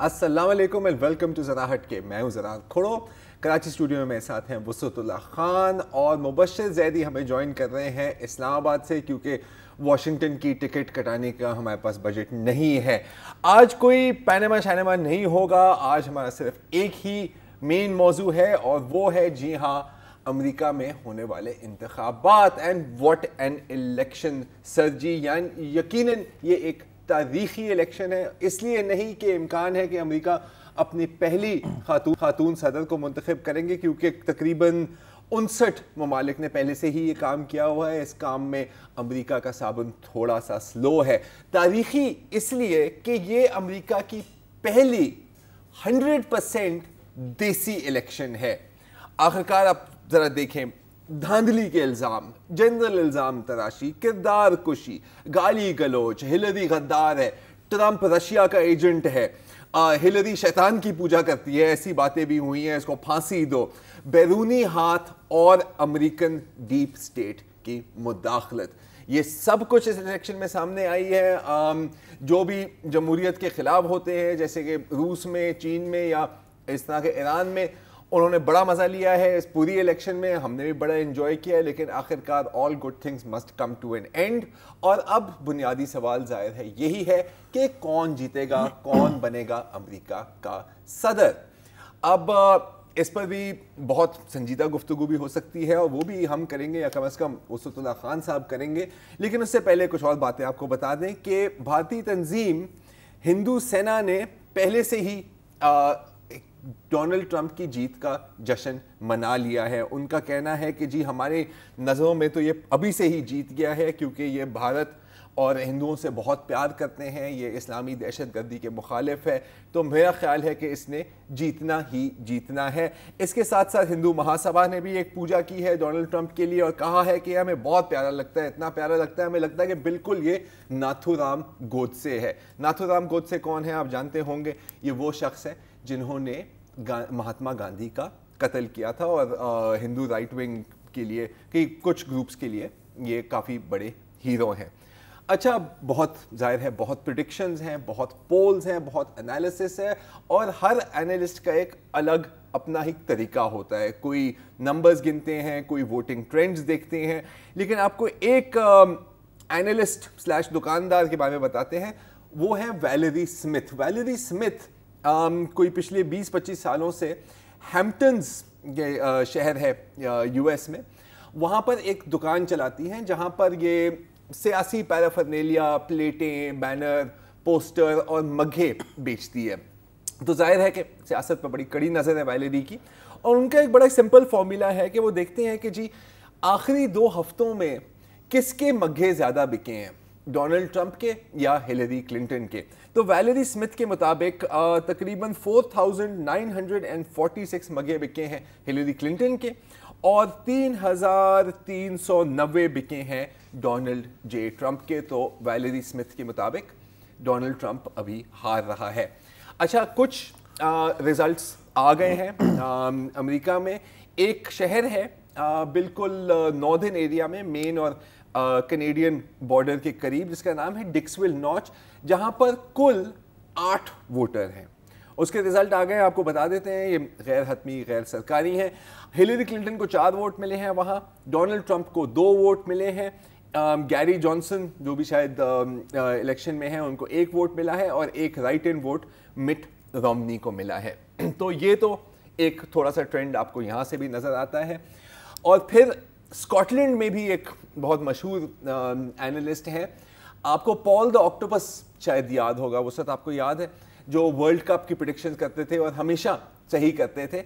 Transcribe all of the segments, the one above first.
अस्सलाम वालेकुम and welcome to ज़रा हट के। मैं हूँ ज़रा खोड़ो। कराची स्टूडियो में मेरे साथ हैं वसअतुल्लाह खान और मुबश्शिर ज़ैदी हमें ज्वाइन कर रहे हैं इस्लामाबाद से, क्योंकि वाशिंगटन की टिकट कटाने का हमारे पास बजट नहीं है। आज कोई पैनमा शैनमा नहीं होगा, आज हमारा सिर्फ एक ही मेन मौजू है और वो है जी हाँ अमेरिका में होने वाले इंतखाबात। And what an election sir ji, यानी यकीनन ये एक तारीखी इलेक्शन है। इसलिए नहीं कि इम्कान है कि अमेरिका अपनी पहली खातून सदर को मुंतखब करेंगे, क्योंकि तकरीबन 59 ममालिक ने पहले से ही ये काम किया हुआ है। इस काम में अमेरिका का साबुन थोड़ा सा स्लो है। तारीखी इसलिए कि ये अमेरिका की पहली 100% देसी इलेक्शन है। आखिरकार आप ज़रा देखें, धांधली के इल्ज़ाम, जनरल इल्ज़ाम तराशी, किरदार कुशी, गाली गलोच, हिलरी गद्दार है, ट्रंप रशिया का एजेंट है, हिलरी शैतान की पूजा करती है, ऐसी बातें भी हुई हैं, इसको फांसी दो, बैरूनी हाथ और अमेरिकन डीप स्टेट की मुदाखलत, ये सब कुछ इस इलेक्शन में सामने आई है। जो भी जमहूरियत के खिलाफ होते हैं, जैसे कि रूस में, चीन में या इस तरह के ईरान में, उन्होंने बड़ा मज़ा लिया है इस पूरी इलेक्शन में। हमने भी बड़ा एंजॉय किया है, लेकिन आखिरकार all good things must come to an end. और अब बुनियादी सवाल जाहिर है यही है कि कौन जीतेगा, कौन बनेगा अमेरिका का सदर। अब इस पर भी बहुत संजीदा गुफ्तगू भी हो सकती है और वो भी हम करेंगे, या कम अज़ कम वसअतुल्लाह खान साहब करेंगे। लेकिन उससे पहले कुछ और बातें आपको बता दें कि भारतीय तंजीम हिंदू सेना ने पहले से ही डोनाल्ड ट्रंप की जीत का जश्न मना लिया है। उनका कहना है कि जी हमारे नज़रों में तो ये अभी से ही जीत गया है, क्योंकि ये भारत और हिंदुओं से बहुत प्यार करते हैं, ये इस्लामी दहशतगर्दी के मुखालिफ है, तो मेरा ख्याल है कि इसने जीतना ही जीतना है। इसके साथ साथ हिंदू महासभा ने भी एक पूजा की है डोनाल्ड ट्रंप के लिए और कहा है कि हमें बहुत प्यारा लगता है, इतना प्यारा लगता है, हमें लगता है कि बिल्कुल ये नाथूराम गोडसे है। नाथूराम गोडसे कौन है आप जानते होंगे, ये वो शख्स है जिन्होंने महात्मा गांधी का कत्ल किया था और हिंदू राइट विंग के लिए कि कुछ ग्रुप्स के लिए ये काफ़ी बड़े हीरो हैं। अच्छा, बहुत जाहिर है बहुत प्रिडिक्शंस हैं, बहुत पोल्स हैं, बहुत एनालिसिस है और हर एनालिस्ट का एक अलग अपना ही तरीका होता है। कोई नंबर्स गिनते हैं, कोई वोटिंग ट्रेंड्स देखते हैं, लेकिन आपको एक एनालिस्ट स्लैश दुकानदार के बारे में बताते हैं, वो है वैलेरी स्मिथ। वैलेरी स्मिथ कोई पिछले 20-25 सालों से हैम्पटन्स शहर है यूएस में, वहाँ पर एक दुकान चलाती हैं जहाँ पर ये सियासी पैराफर्नेलिया, प्लेटें, बैनर, पोस्टर और मग्घे बेचती है। तो जाहिर है कि सियासत पर बड़ी कड़ी नज़र है वैलेरी की, और उनका एक बड़ा सिंपल फॉर्मूला है कि वो देखते हैं कि जी आखिरी 2 हफ्तों में किसके मग्घे ज़्यादा बिके हैं, डोनाल्ड ट्रंप के या हिलरी क्लिंटन के। तो वैलेरी स्मिथ के मुताबिक तकरीबन 4,946 मग्घे बिके हैं हिलरी क्लिंटन के और 3,390 बिके हैं डोनाल्ड जे ट्रंप के। तो वैलेरी स्मिथ के मुताबिक डोनाल्ड ट्रंप अभी हार रहा है। अच्छा, कुछ रिजल्ट्स आ गए हैं अमेरिका में। एक शहर है बिल्कुल नॉर्दर्न एरिया में, मेन और कैनेडियन बॉर्डर के करीब, जिसका नाम है डिक्सविल नॉच, जहां पर कुल 8 वोटर हैं। उसके रिजल्ट आ गए, आपको बता देते हैं। ये गैर हतमी, गैर सरकारी हैं। हिलरी क्लिंटन को 4 वोट मिले हैं वहाँ, डोनाल्ड ट्रंप को 2 वोट मिले हैं, गैरी जॉनसन जो भी शायद इलेक्शन में है उनको 1 वोट मिला है और एक राइट इन वोट मिट रोमनी को मिला है। तो ये तो एक थोड़ा सा ट्रेंड आपको यहाँ से भी नज़र आता है। और फिर स्कॉटलैंड में भी एक बहुत मशहूर एनालिस्ट हैं, आपको पॉल द ऑक्टोपस शायद याद होगा, उस वक्त आपको याद है, जो वर्ल्ड कप की प्रेडिक्शन करते थे और हमेशा सही करते थे।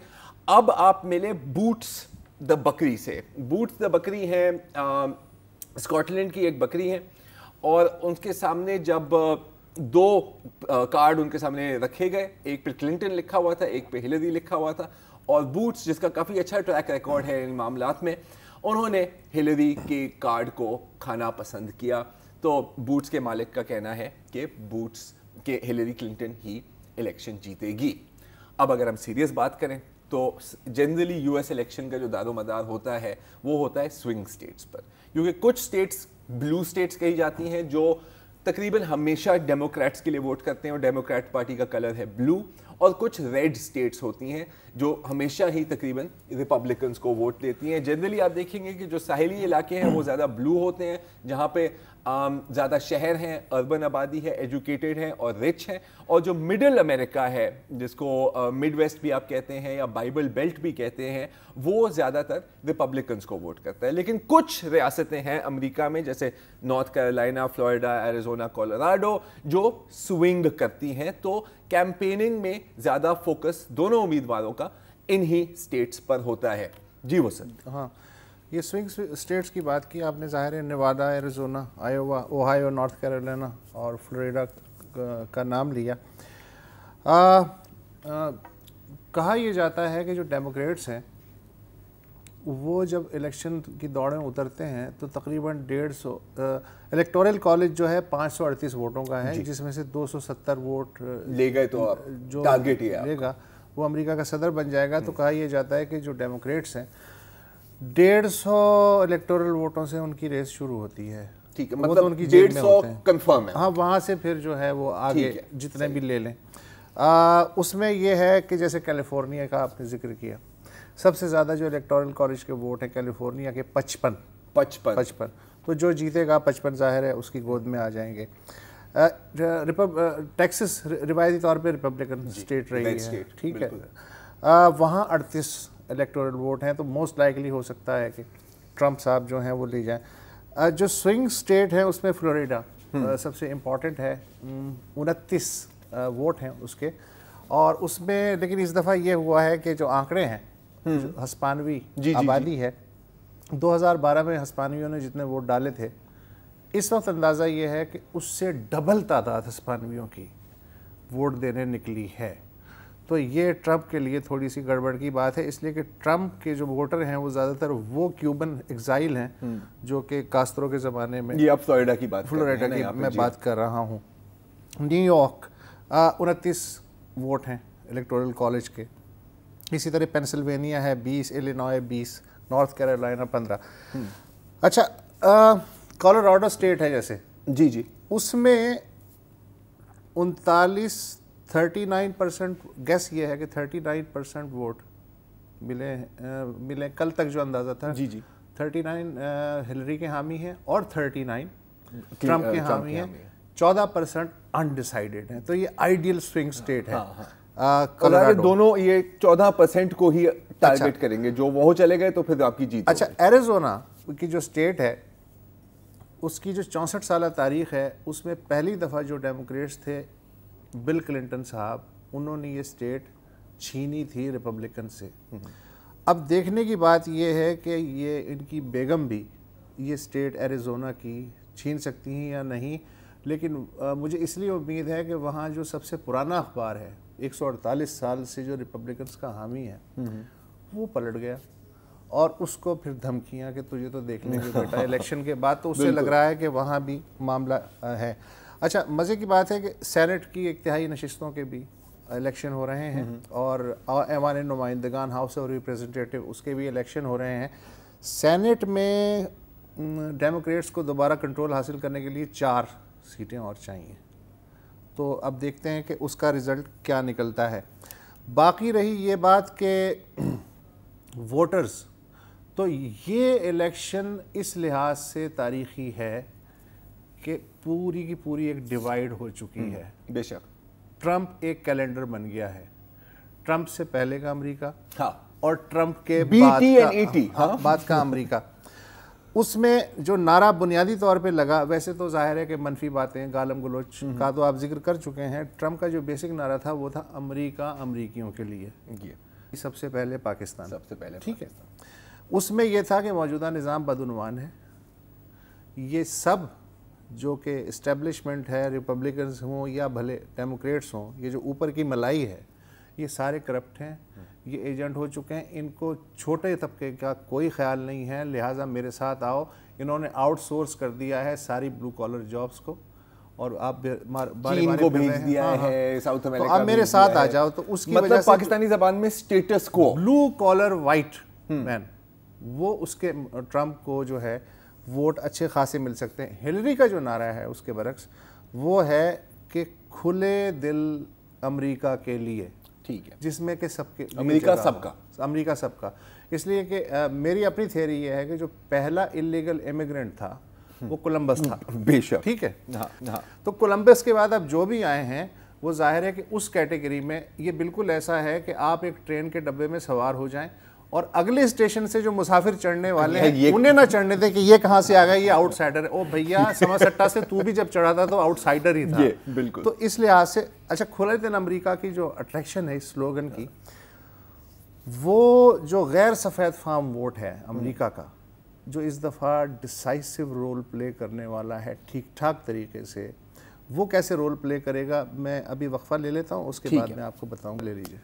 अब आप मिले बूट्स द बकरी से। बूट्स द बकरी हैं स्कॉटलैंड की एक बकरी है, और उनके सामने जब 2 कार्ड उनके सामने रखे गए, एक पे क्लिंटन लिखा हुआ था, एक पे हिलरी लिखा हुआ था, और बूट्स जिसका काफ़ी अच्छा ट्रैक रिकॉर्ड है इन मामलात में, उन्होंने हिलरी के कार्ड को खाना पसंद किया। तो बूट्स के मालिक का कहना है कि बूट्स के हिलरी क्लिंटन ही इलेक्शन जीतेगी। अब अगर हम सीरियस बात करें तो जनरली यूएस इलेक्शन का जो दारोमदार होता है वो होता है स्विंग स्टेट्स पर, क्योंकि कुछ स्टेट्स ब्लू स्टेट्स कही जाती हैं जो तकरीबन हमेशा डेमोक्रेट्स के लिए वोट करते हैं और डेमोक्रेट पार्टी का कलर है ब्लू, और कुछ रेड स्टेट्स होती हैं जो हमेशा ही तकरीबन रिपब्लिकन्स को वोट देती हैं। जनरली आप देखेंगे कि जो साहिली इलाके हैं वो ज़्यादा ब्लू होते हैं, जहाँ पे ज़्यादा शहर हैं, अर्बन आबादी है, एजुकेटेड हैं और रिच हैं, और जो मिडल अमेरिका है जिसको मिड वेस्ट भी आप कहते हैं या बाइबल बेल्ट भी कहते हैं, वो ज़्यादातर रिपब्लिकन्स को वोट करता है। लेकिन कुछ रियासतें हैं अमेरिका में जैसे north Carolina, Florida, Arizona, Colorado जो स्विंग करती हैं, तो कैंपेनिंग में ज़्यादा फोकस दोनों उम्मीदवारों का इन्हीं स्टेट्स पर होता है। जी वो सर। हाँ, ये स्विंग स्टेट्स की बात की आपने, ज़ाहिर है Nevada, Arizona, Iowa, Ohio, north Carolina और फ्लोरिडा का नाम लिया। कहा यह जाता है कि जो डेमोक्रेट्स हैं वो जब इलेक्शन की दौड़ में उतरते हैं तो तकरीबन 150 इलेक्टोरल कॉलेज जो है 538 वोटों का है, जिसमें से 270 वोट ले गए तो आप जो टारगेट ही लेगा वो अमेरिका का सदर बन जाएगा। तो कहा यह जाता है कि जो डेमोक्रेट्स हैं 150 इलेक्टोरल वोटों से उनकी रेस शुरू होती है। ठीक है, मतलब मतलब उनकी जेब में होते हैं, कंफर्म है। हाँ, वहाँ से फिर जो है वो आगे जितने भी ले लें। उसमें यह है कि जैसे कैलिफोर्निया का आपने जिक्र किया, सबसे ज़्यादा जो इलेक्टोरल कॉलेज के वोट है कैलिफोर्निया के 55। तो जो जीतेगा 55 ज़ाहिर है उसकी गोद में आ जाएंगे। टेक्सास रिवायती तौर पे रिपब्लिकन स्टेट रही है, ठीक है, वहाँ 38 इलेक्टोरल वोट हैं, तो मोस्ट लाइकली हो सकता है कि ट्रंप साहब जो हैं वो ले जाएं। जो स्विंग स्टेट है उसमें फ्लोरिडा सबसे इम्पॉर्टेंट है, 29 वोट हैं उसके, और उसमें लेकिन इस दफ़ा ये हुआ है कि जो आंकड़े हैं, हस्पानवी आबादी है, 2012 में हस्पानवियों ने जितने वोट डाले थे, इस वक्त अंदाज़ा ये है कि उससे डबल तादाद हस्पानवियों की वोट देने निकली है। तो ये ट्रंप के लिए थोड़ी सी गड़बड़ की बात है, इसलिए कि ट्रंप के जो वोटर हैं वो ज़्यादातर वो क्यूबन एग्जाइल हैं जो कि कास्त्रो के ज़माने में, ये आप फ्लोरिडा की बात मैं बात कर रहा हूँ। न्यूयॉर्क 29 वोट हैं इलेक्टोरल कॉलेज के, इसी तरह पेंसिल्वेनिया है 20, इलिनॉय 20, नॉर्थ कैरोलिना 15। अच्छा, कोलोराडो स्टेट है जैसे, जी उसमें 39% गैस ये है कि 39% वोट मिले कल तक जो अंदाज़ा था। जी 39 हिलरी के हामी हैं और 39 ट्रंप के हामी हैं, 14% अनडिसाइडेड हैं। तो ये आइडियल स्विंग स्टेट है। कोलोराडो दोनों ये 14% को ही टारगेट करेंगे, जो वो चले गए तो फिर आपकी जीत। अच्छा, एरिजोना की जो स्टेट है उसकी जो 64 साल तारीख है, उसमें पहली दफ़ा जो डेमोक्रेट्स थे बिल क्लिंटन साहब, उन्होंने ये स्टेट छीनी थी रिपब्लिकन से। अब देखने की बात ये है कि ये इनकी बेगम भी ये स्टेट एरिजोना की छीन सकती हैं या नहीं, लेकिन मुझे इसलिए उम्मीद है कि वहाँ जो सबसे पुराना अखबार है 148 साल से जो रिपब्लिकन्स का हामी है वो पलट गया, और उसको फिर धमकियाँ कि तुझे तो देख लेंगे बेटा इलेक्शन के बाद। तो उससे लग रहा है कि वहाँ भी मामला है। अच्छा, मज़े की बात है कि सेनेट की एक तिहाई नशिस्तों के भी इलेक्शन हो रहे हैं, और ऐवान नुमाइंदगान हाउस ऑफ रिप्रेजेंटेटिव उसके भी इलेक्शन हो रहे हैं। सेनेट में डेमोक्रेट्स को दोबारा कंट्रोल हासिल करने के लिए 4 सीटें और चाहिए, तो अब देखते हैं कि उसका रिज़ल्ट क्या निकलता है। बाकी रही ये बात कि वोटर्स, तो ये इलेक्शन इस लिहाज से तारीख़ी है कि पूरी की पूरी एक डिवाइड हो चुकी है। बेशक ट्रंप एक कैलेंडर बन गया है, ट्रंप से पहले का अमेरिका, हाँ, और ट्रंप के बाद का अमेरिका। उसमें जो नारा बुनियादी तौर पे लगा, वैसे तो जाहिर है कि मनफी बातें गालम गलोच का तो आप जिक्र कर चुके हैं, ट्रंप का जो बेसिक नारा था वो था अमेरिका अमेरिकियों के लिए, सबसे पहले पाकिस्तान, सबसे पहले, ठीक है। उसमें यह था कि मौजूदा निज़ाम बदउनवान है, ये सब जो कि इस्टेब्लिशमेंट है, रिपब्लिकन्स हों या भले डेमोक्रेट्स हों, ये जो ऊपर की मलाई है ये सारे करप्ट हैं, ये एजेंट हो चुके हैं, इनको छोटे तबके का कोई ख्याल नहीं है, लिहाजा मेरे साथ आओ। इन्होंने आउटसोर्स कर दिया है सारी ब्लू कॉलर जॉब्स को, और आप चीन को भेज दिया है, साउथ अमेरिका, तो आप मेरे साथ आ जाओ। तो उसकी मतलब पाकिस्तानी ज़बान में स्टेटस को, ब्लू कॉलर वाइट मैन, वो उसके ट्रंप को जो है वोट अच्छे खासे मिल सकते हैं। हिलरी का जो नारा है उसके बरक्स, وہ ہے کہ کھلے دل امریکہ کے لیے، ٹھیک ہے، جس میں کہ سب کے امریکہ سب کا، امریکہ سب کا، اس لیے کہ میری اپنی تھیوری یہ ہے کہ جو پہلا انلیگل امیگرینٹ تھا وہ کولمبس تھا، بے شک، ٹھیک ہے، ہاں، تو کولمبس کے بعد اب جو بھی آئے ہیں وہ ظاہر ہے کہ اس کیٹیگری میں یہ بالکل ایسا ہے کہ آپ ایک ٹرین کے ڈبے میں سوار ہو جائیں اور اگلے اسٹیشن سے جو مسافر چڑھنے والے ہیں انہیں نہ چڑھنے دیں کہ یہ کہاں سے آ گیا، یہ آؤٹ سائڈر ہے۔ او بھیا سما سٹا سے تو بھی جب چڑھا تھا تو آؤٹ سائڈر ہی تھا، بالکل۔ تو اس لحاظ سے اچھا کھلے دل امریکہ کی جو اٹریکشن ہے اس سلوگن کی، وہ جو غیر سفید فام ووٹ ہے امریکہ کا، جو اس دفعہ ڈسائسو رول پلے کرنے والا ہے ٹھیک ٹھاک طریقے سے، وہ کیسے رول پلے کرے گا میں ابھی وقفہ لے لیتا ہوں، اس کے بعد میں آپ کو بتاؤں گا، لے لیجیے۔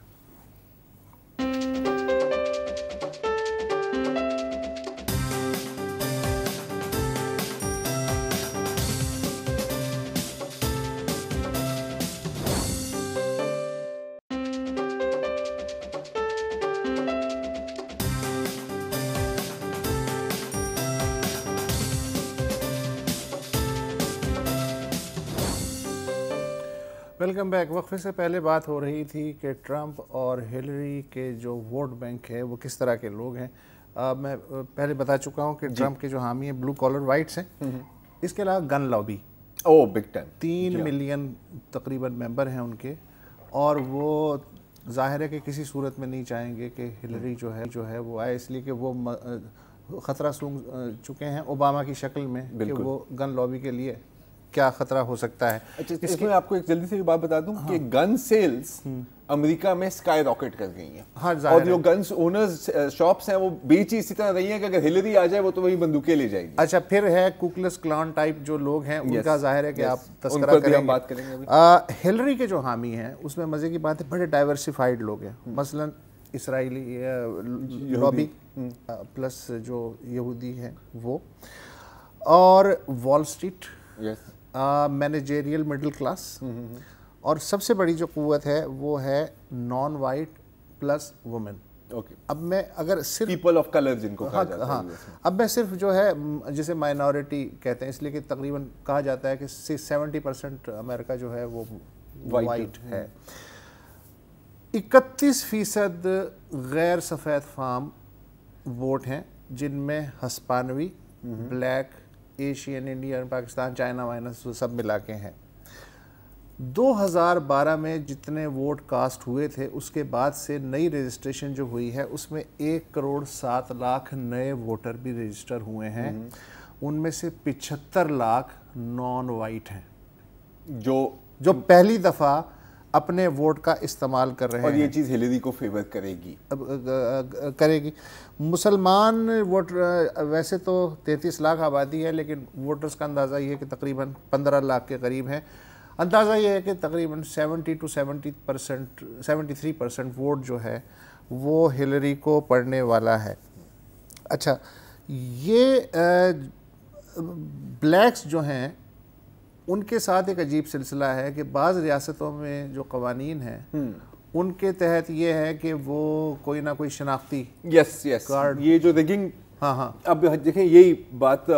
Welcome back. وقفے سے پہلے بات ہو رہی تھی کہ ٹرمپ اور ہلری کے جو ووٹ بینک ہے وہ کس طرح کے لوگ ہیں۔ میں پہلے بتا چکا ہوں کہ ٹرمپ کے جو حامی ہیں بلو کالر وائٹس ہیں، اس کے علاوہ گن لابی، بگ ٹائم، 3 ملین تقریباً ممبر ہیں ان کے، اور وہ ظاہر ہے کہ کسی صورت میں نہیں چاہیں گے کہ ہلری جو ہے وہ آئے، اس لیے کہ وہ خطرہ سونگ چکے ہیں اوباما کی شکل میں کہ وہ گن لابی کے لیے کیا خطرہ ہو سکتا ہے۔ اچھا، اس میں آپ کو ایک جلدی سے بات بتا دوں کہ گن سیلز امریکہ میں سکائی راکٹ کر گئی ہیں، اور جو گنز اونرز شاپس ہیں وہ بیچ ہی اسی طرح رہی ہیں کہ اگر ہلری آ جائے وہ تو وہی بندوقیں لے جائے گی۔ اچھا، پھر ہے کوکلس کلان ٹائپ جو لوگ ہیں، ان کا ظاہر ہے کہ آپ تذکرہ کریں گے۔ ہلری کے جو حامی ہیں اس میں مزے کی بات ہے بڑے ڈائیورسیفائڈ لوگ ہیں، مثلاً اسرائیلی لابی پلس جو یہودی ہیں وہ، اور وال اسٹریٹ، مینیجریل مڈل کلاس، اور سب سے بڑی جو قوت ہے وہ ہے نان وائٹ پلس وومن۔ اب میں اگر صرف پیپل آف کلر جن کو کہا جاتا ہے، اب میں صرف جو ہے جسے مائنورٹی کہتے ہیں، اس لیے کہ تقریباً کہا جاتا ہے کہ 70% امریکہ جو ہے وہ وائٹ ہے۔ 31% غیر سفید فام ووٹ ہیں، جن میں ہسپانوی، black, Asian, Indian, Pakistan, China وائنا سب ملا کے ہیں۔ 2012 میں جتنے ووٹ کاسٹ ہوئے تھے اس کے بعد سے نئی رجسٹریشن جو ہوئی ہے اس میں 1.7 کروڑ نئے ووٹر بھی رجسٹر ہوئے ہیں، ان میں سے 75 لاکھ نان وائٹ ہیں جو پہلی دفعہ اپنے ووٹ کا استعمال کر رہے ہیں، اور یہ چیز ہلری کو فیور کرے گی۔ مسلمان ووٹ ویسے تو 33 لاکھ آبادی ہے، لیکن ووٹرز کا اندازہ یہ ہے کہ تقریباً 15 لاکھ کے قریب ہیں۔ اندازہ یہ ہے کہ تقریباً 73% ووٹ جو ہے وہ ہلری کو پڑنے والا ہے۔ اچھا، یہ بلیکس جو ہیں ان کے ساتھ ایک عجیب سلسلہ ہے کہ بعض ریاستوں میں جو قوانین ہیں ان کے تحت یہ ہے کہ وہ کوئی نہ کوئی شناختی کارڈ، یہ جو ریگنگ، اب دیکھیں یہی بات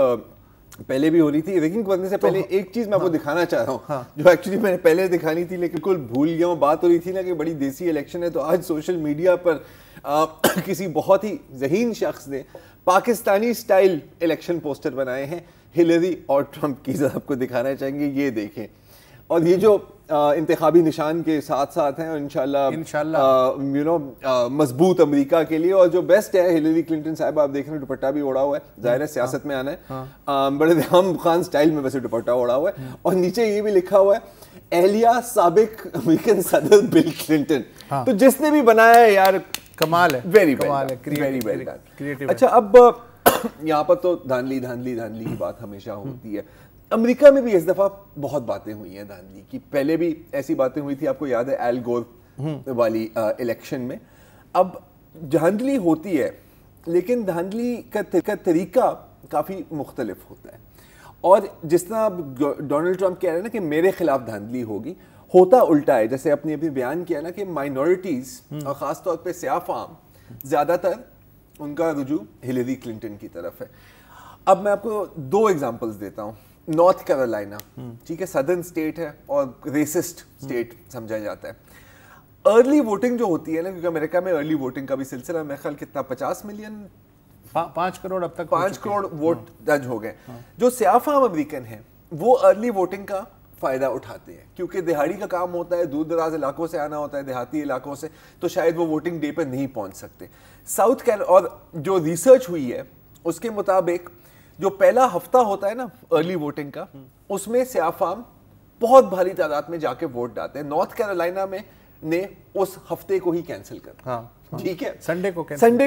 پہلے بھی ہو رہی تھی۔ ریگنگ کرنے سے پہلے ایک چیز میں آپ کو دکھانا چاہ رہا ہوں جو ایکچولی میں نے پہلے دکھانی تھی لیکن بالکل بھول گیا ہوں۔ بات ہو رہی تھی نا کہ بڑی دیسی الیکشن ہے، تو آج سوشل میڈیا پر کسی بہت ہی ذہین شخص نے پاکستانی سٹائل الیکشن پوسٹر بنائے ہیں ہلری اور ٹرمپ کی، ذرا آپ کو دکھانا چاہیں گے، یہ دیکھیں۔ اور یہ جو انتخابی نشان کے ساتھ ساتھ ہیں، انشاءاللہ مضبوط امریکہ کے لیے۔ اور جو بیسٹ ہے، ہلری کلنٹن صاحب آپ دیکھ رہے ہیں دوپٹہ بھی اوڑھا ہوا ہے، ظاہر ہے سیاست میں آنا ہے، بڑے رحم خان سٹائل میں ویسے دوپٹہ اوڑھا ہوا ہے، اور نیچے یہ بھی لکھا ہوا ہے اہلیہ سابق امریکن صدر بل کلنٹن۔ تو جس نے بھی بنایا ہے یار کمال ہے، ویری ویل ڈن۔ اچھا، اب یہاں پر تو دھاندلی کی بات ہمیشہ ہوتی ہے۔ امریکہ میں بھی اس دفعہ بہت باتیں ہوئی ہیں دھاندلی کی، پہلے بھی ایسی باتیں ہوئی تھی، آپ کو یاد ہے ایل گور والی الیکشن میں۔ اب دھاندلی ہوتی ہے لیکن دھاندلی کا طریقہ کافی مختلف ہوتا ہے، اور جس طرح ڈونلڈ ٹرمپ کہہ رہے ہیں نا کہ میرے خلاف دھاندلی ہوگی، ہوتا الٹا ہے۔ جیسے اپنی بیان کیا نا کہ مائنورٹیز اور خاص طور پہ سیاہ فام زیادہ تر ان کا رجوع ہلری کلنٹن کی طرف ہے۔ اب میں آپ کو 2 ایگزامپلز دیتا ہوں۔ नॉर्थ कैरोलिना, ठीक है, सदर्न स्टेट है और रेसिस्ट स्टेट समझा जाता है। अर्ली वोटिंग जो होती है ना, क्योंकि अमेरिका में अर्ली वोटिंग का भी सिलसिला, मेरे ख्याल कितना 50 मिलियन 5 करोड़ अब तक 5 करोड़ वोट दर्ज हो गए। जो सियाफाम अमेरिकन हैं वो अर्ली वोटिंग का फायदा उठाते हैं, क्योंकि दिहाड़ी का काम होता है, दूर दराज इलाकों से आना होता है, देहाती इलाकों से, तो शायद वो वोटिंग डे पर नहीं पहुंच सकते। और जो रिसर्च हुई है उसके मुताबिक जो पहला हफ्ता होता है ना अर्ली वोटिंग का, उसमें सियाफाम बहुत भारी तादाद में जाके वोट डालते हैं। नॉर्थ कैरोलिना में ने उस हफ्ते को ही कैंसिल कर दिया, ठीक है, संडे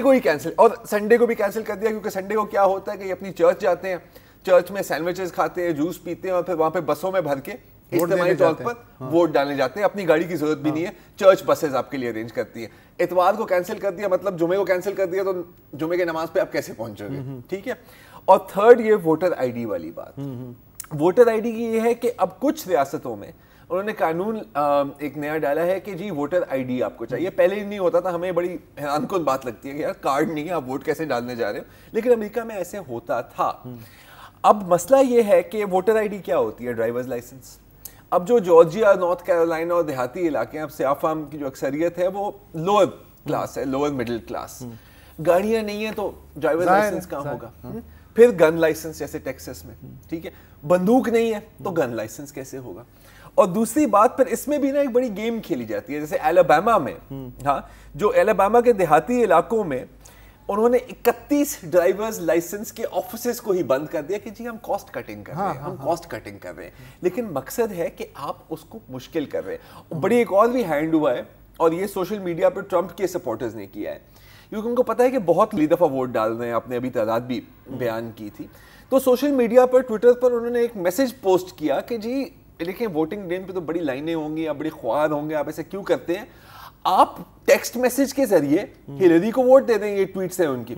को ही कैंसिल, और संडे को भी कैंसिल कर दिया क्योंकि संडे को क्या होता है कि अपनी चर्च जाते हैं, चर्च में सैंडविचेस खाते हैं, जूस पीते हैं और फिर वहां पे बसों में भर के इज्तिमाई तौर पर वोट डालने जाते हैं। अपनी गाड़ी की जरूरत भी नहीं है, चर्च बसेस आपके लिए अरेंज करती है। इतवार को कैंसिल कर दिया, मतलब जुमे को कैंसिल कर दिया, तो जुमे की नमाज पे आप कैसे पहुंचोगे, ठीक है। और थर्ड, ये वोटर आईडी वाली बात, वोटर आईडी की ये है कि अब कुछ रियासतों में उन्होंने कानून एक नया डाला है कि जी वोटर आईडी आपको चाहिए। पहले ही नहीं होता था, हमें बड़ी हैरानकुन बात लगती है कि यार कार्ड नहीं है, आप वोट कैसे डालने जा रहे हो, लेकिन अमेरिका में ऐसे होता था। अब मसला ये है कि वोटर आईडी क्या होती है, ड्राइवर्स लाइसेंस। अब जो जॉर्जिया, नॉर्थ कैरोलिना और देहाती इलाके हैं, अब सियाफाम की जो अक्सरियत है वो लोअर क्लास है, लोअर मिडिल क्लास। गाड़ियां नहीं है तो ड्राइवर्स लाइसेंस कहाँ होगा, फिर गन लाइसेंस जैसे टेक्सास में, ठीक है, बंदूक नहीं है तो गन लाइसेंस कैसे होगा। और दूसरी बात, पर इसमें भी ना एक बड़ी गेम खेली जाती है, जैसे एलाबामा में, हाँ, जो एलाबामा के देहाती इलाकों में उन्होंने 31 ड्राइवर्स लाइसेंस के ऑफिसेस को ही बंद कर दिया कि जी हम कॉस्ट कटिंग कर रहे हैं, हम कॉस्ट कटिंग कर रहे हैं, लेकिन मकसद है कि आप उसको मुश्किल कर रहे हैं। बड़ी एक और भी हैंड हुआ है, और ये सोशल मीडिया पर ट्रंप के सपोर्टर्स ने किया है, क्योंकि उनको पता है कि बहुत ली दफा वोट डाल रहे हैं, आपने अभी तादाद भी बयान की थी, तो सोशल मीडिया पर, ट्विटर पर उन्होंने एक मैसेज पोस्ट किया कि जी देखिए वोटिंग डे पे तो बड़ी लाइनें होंगी, आप बड़ी ख्वार होंगे, आप ऐसे क्यों करते हैं, आप टेक्स्ट मैसेज के जरिए हिलरी को वोट दे दें, ये ट्वीट्स हैं उनकी,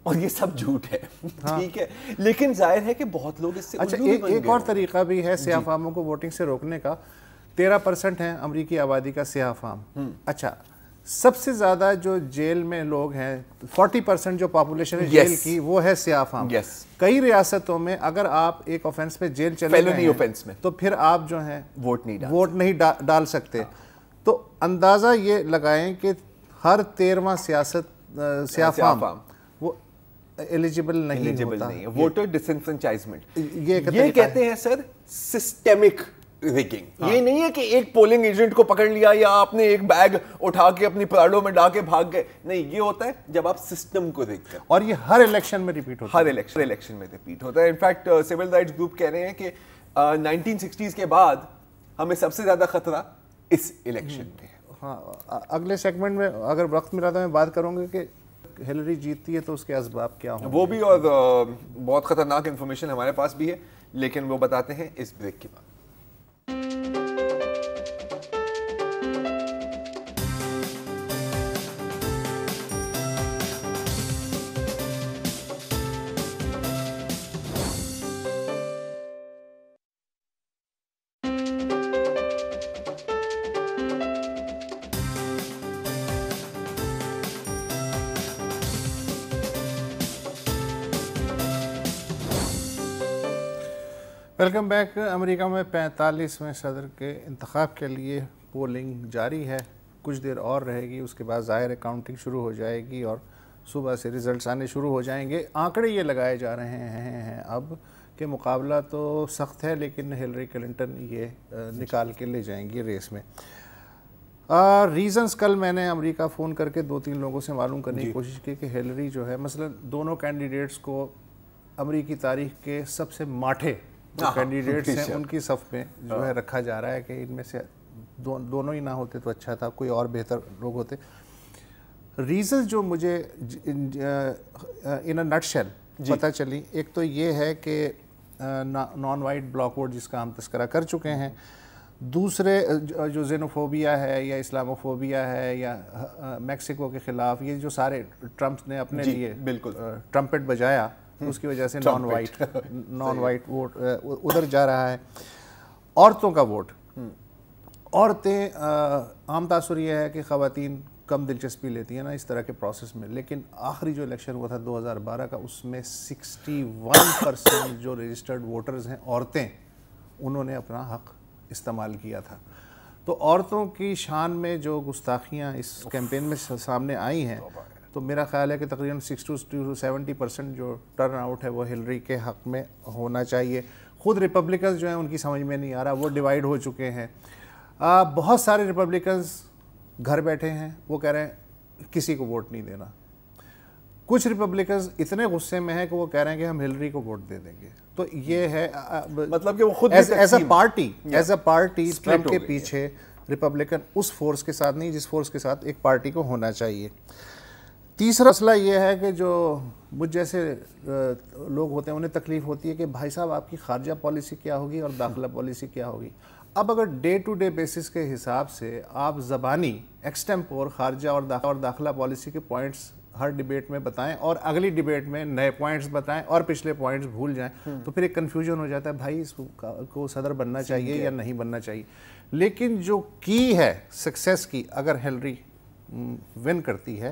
और ये सब झूठ है, ठीक है, लेकिन जाहिर है कि बहुत लोग इससे अच्छा, एक और तरीका भी है सियाफामों को वोटिंग से रोकने का। 13% है अमरीकी आबादी का सियाफाम। अच्छा, सबसे ज्यादा जो जेल में लोग हैं, 40% जो पॉपुलेशन है जेल की, वो है सियाफाम। कई रियासतों में अगर आप एक ऑफेंस पे जेल चले गए ऑफेंस में, तो फिर आप जो है वोट नहीं डाल सकते। तो अंदाजा ये लगाएं कि हर 13वां सियाफाम वो एलिजिबल नहीं होता है। वोटर डिसएनफ्रेंचाइजमेंट ये कहते हैं सर, सिस्टेमिक रिगिंग। ये नहीं है कि एक पोलिंग एजेंट को पकड़ लिया या आपने एक बैग उठा के अपनी पराडों में डाल के भाग गए, नहीं, ये होता है जब आप सिस्टम को रिग करते हैं, और ये हर इलेक्शन में रिपीट होता है, हर इलेक्शन में रिपीट होता है। इनफैक्ट सिविल राइट्स ग्रुप कह रहे हैं कि 1960s के बाद हमें सबसे ज्यादा खतरा इस इलेक्शन में। हाँ, अगले सेगमेंट में अगर वक्त मिला तो मैं बात करूंगा कि हिलरी जीतती है तो उसके असबाब क्या होंगे, वो भी, और बहुत खतरनाक इंफॉर्मेशन हमारे पास भी है, लेकिन वो बताते हैं इस ब्रेक के बाद। Welcome back. अमेरिका में 45वें सदर के इंतखाब के लिए पोलिंग जारी है, कुछ देर और रहेगी, उसके बाद ज़ाहिर है काउंटिंग शुरू हो जाएगी और सुबह से रिज़ल्ट्स आने शुरू हो जाएंगे। आंकड़े ये लगाए जा रहे हैं अब कि मुकाबला तो सख्त है, लेकिन हिलरी क्लिंटन ये निकाल के ले जाएंगी रेस में। रीज़न्स कल मैंने अमेरिका फ़ोन करके 2-3 लोगों से मालूम करने की कोशिश की कि हिलरी जो है, मसलन दोनों कैंडिडेट्स को अमेरिकी तारीख के सबसे माठे जो कैंडिडेट्स हैं उनकी सफ़ में जो है रखा जा रहा है कि इनमें से दोनों ही ना होते तो अच्छा था, कोई और बेहतर लोग होते। रीज़न्स जो मुझे इन अ नटशेल पता चली, एक तो ये है कि नॉन वाइट ब्लॉक वोट जिसका हम तस्करा कर चुके हैं, दूसरे जो जेनोफोबिया है या इस्लामोफोबिया है या मैक्सिको के ख़िलाफ़, ये जो सारे ट्रम्प ने अपने लिए बिल्कुल ट्रम्पेट बजाया, उसकी वजह से नॉन वाइट वोट उधर जा रहा है। औरतों का वोट, औरतें आम तासुर यह है कि ख़वातीन کم دلچسپی لیتی ہیں نا اس طرح کے پروسیس میں. لیکن آخری جو الیکشن ہوا تھا 2012 کا, اس میں 61% جو رجسٹرڈ ووٹرز ہیں عورتیں, انہوں نے اپنا حق استعمال کیا تھا. تو عورتوں کی شان میں جو گستاخیاں اس کیمپین میں سامنے آئی ہیں, تو میرا خیال ہے کہ تقریباً 60 to 70% جو ٹرن آؤٹ ہے وہ ہلری کے حق میں ہونا چاہیے. خود ریپبلکنز جو ہیں ان کی سمجھ میں نہیں آ رہا, وہ ڈیوائیڈ ہو چکے ہیں. بہت سارے ریپبلکنز گھر بیٹھے ہیں, وہ کہہ رہے ہیں کسی کو ووٹ نہیں دینا. کچھ ریپبلکنز اتنے غصے میں ہیں کہ وہ کہہ رہے ہیں کہ ہم ہلری کو ووٹ دے دیں گے. تو یہ ہے مطلب کہ وہ خود ایز اے پارٹی ٹرمپ کے پیچھے ریپبلکن اس فورس کے ساتھ نہیں جس فورس کے ساتھ ایک پارٹی کو ہونا چاہیے. تیسرا مسئلہ یہ ہے کہ جو مجھ جیسے لوگ ہوتے ہیں انہیں تکلیف ہوتی ہے کہ بھائی صاحب آپ کی خارجہ پالیسی کیا ہوگی اور داخلہ پالیسی کیا ہوگی. اب اگر ڈے ٹو ڈے بیسس کے حساب سے آپ زبانی ایکسٹمپور خارجہ اور داخلہ پالیسی کے پوائنٹس ہر ڈیبیٹ میں بتائیں اور اگلی ڈیبیٹ میں نئے پوائنٹس بتائیں اور پچھلے پوائنٹس بھول جائیں, تو پھر ایک کنفیوژن ہو جاتا ہے بھائی اس کو صدر بننا چاہیے یا نہیں بننا چاہیے. لیکن جو کی ہے سکسیس کی, اگر ہلری ون کرتی ہے,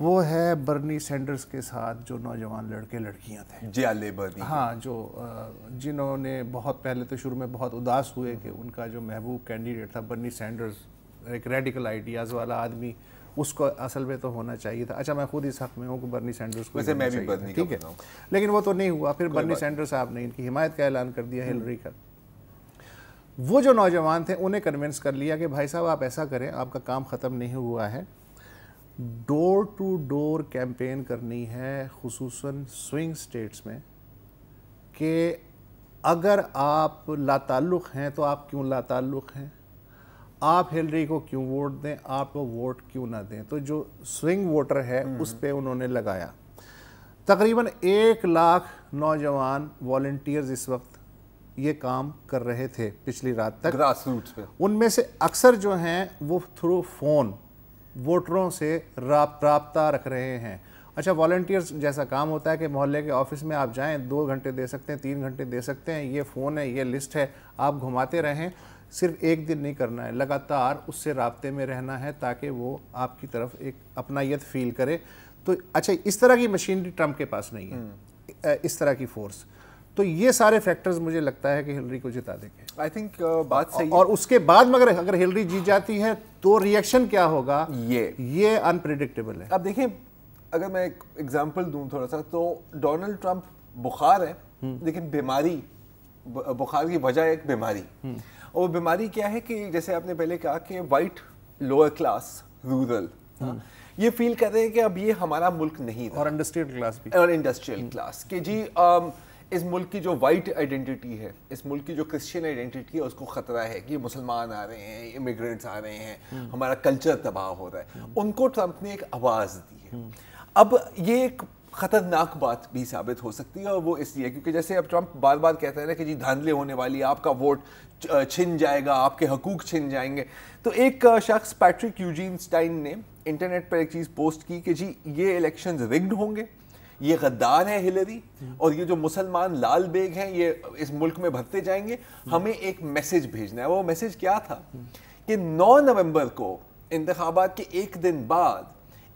وہ ہے برنی سینڈرز کے ساتھ جو نوجوان لڑکے لڑکیاں تھے, ہاں, جو جنہوں نے بہت پہلے تو شروع میں بہت اداس ہوئے کہ ان کا جو محبوب کینڈیڈیٹ تھا برنی سینڈرز, ایک ریڈیکل آئیڈیاز والا آدمی, اس کو اصل میں تو ہونا چاہیے تھا. اچھا, میں خود اس حق میں ہوں کہ برنی سینڈرز کو ویسے میں بھی برنی, ٹھیک ہے, لیکن وہ تو نہیں ہوا. پھر برنی سینڈرز صاحب نے ان کی حمایت کا اعلان کر دیا ہلری کا. وہ جو نوجوان تھے انہیں کنونس کر لیا کہ بھائی صاحب آپ ایسا کریں, آپ کا کام ختم نہیں ہوا ہے, ڈور ٹو ڈور کیمپین کرنی ہے خصوصاً سوئنگ سٹیٹس میں, کہ اگر آپ لاتعلق ہیں تو آپ کیوں لاتعلق ہیں, آپ ہلری کو کیوں ووٹ دیں, آپ کو ووٹ کیوں نہ دیں. تو جو سوئنگ ووٹر ہے اس پہ انہوں نے لگایا. تقریباً 1 لاکھ نوجوان والنٹیئرز اس وقت یہ کام کر رہے تھے پچھلی رات تک گراس روٹس پہ. ان میں سے اکثر جو ہیں وہ تھرو فون ووٹروں سے رابطہ رکھ رہے ہیں. اچھا, والنٹیئرز جیسا کام ہوتا ہے کہ محلے کے آفس میں آپ جائیں, 2 گھنٹے دے سکتے ہیں, 3 گھنٹے دے سکتے ہیں, یہ فون ہے, یہ لسٹ ہے, آپ گھماتے رہیں. صرف ایک دن نہیں کرنا ہے, لگاتار اس سے رابطے میں رہنا ہے تاکہ وہ آپ کی طرف ایک اپنائیت فیل کرے. تو اچھا, اس طرح کی مشینری ٹرمپ کے پاس نہیں ہے, اس طرح کی فورس. تو یہ سارے فیکٹرز مجھے لگتا ہے کہ ہلری کو جتا دیں گے. آئی تھنک بات صحیح. اور اس کے بعد مگر اگر ہلری جیت جاتی ہے تو ریئیکشن کیا ہوگا, یہ انپریڈکٹیبل ہے. اب دیکھیں, اگر میں ایک ایگزامپل دوں تھوڑا سا, تو ڈونلڈ ٹرمپ بخار ہے, لیکن بیماری, بخار کی وجہ ایک بیماری, اور وہ بیماری کیا ہے کہ جیسے آپ نے پہلے کہا کہ وائٹ لوور کلاس رورل یہ فیل کر رہے ہیں کہ اب یہ ہمارا ملک نہیں تھا, اور انڈسٹریل کلاس بھی, اور انڈسٹریل کلاس, کہ جی اس ملک کی جو وائٹ آئیڈینٹی ہے, اس ملک کی جو کرسچین آئیڈینٹی ہے, اس کو خطرہ ہے کہ مسلمان آ رہے ہیں, امیگرینٹس آ رہے ہیں, ہمارا کلچر تباہ ہو رہا ہے. ان کو ٹرمپ نے ایک آواز دی ہے. اب یہ ایک خطرناک بات بھی ثابت ہو سکتی ہے, اور وہ اس لیے کیونکہ جیسے اب ٹرمپ بار بار کہتا ہے نا کہ جی دھاندلی ہونے والی, آپ کا ووٹ چھن جائے گا, آپ کے حقوق چھن جائیں گے. تو ایک شخص پیٹرک یوجین سٹائن نے انٹرنیٹ پر ایک چیز پوسٹ کی کہ جی یہ الیکشنز رگڈ ہوں گے, یہ غدار ہے ہلری, اور یہ جو مسلمان لال بیگ ہیں یہ اس ملک میں بھرتے جائیں گے, ہمیں ایک میسج بھیجنا ہے. وہ میسج کیا تھا کہ 9 نومبر کو انتخابات کے ایک دن بعد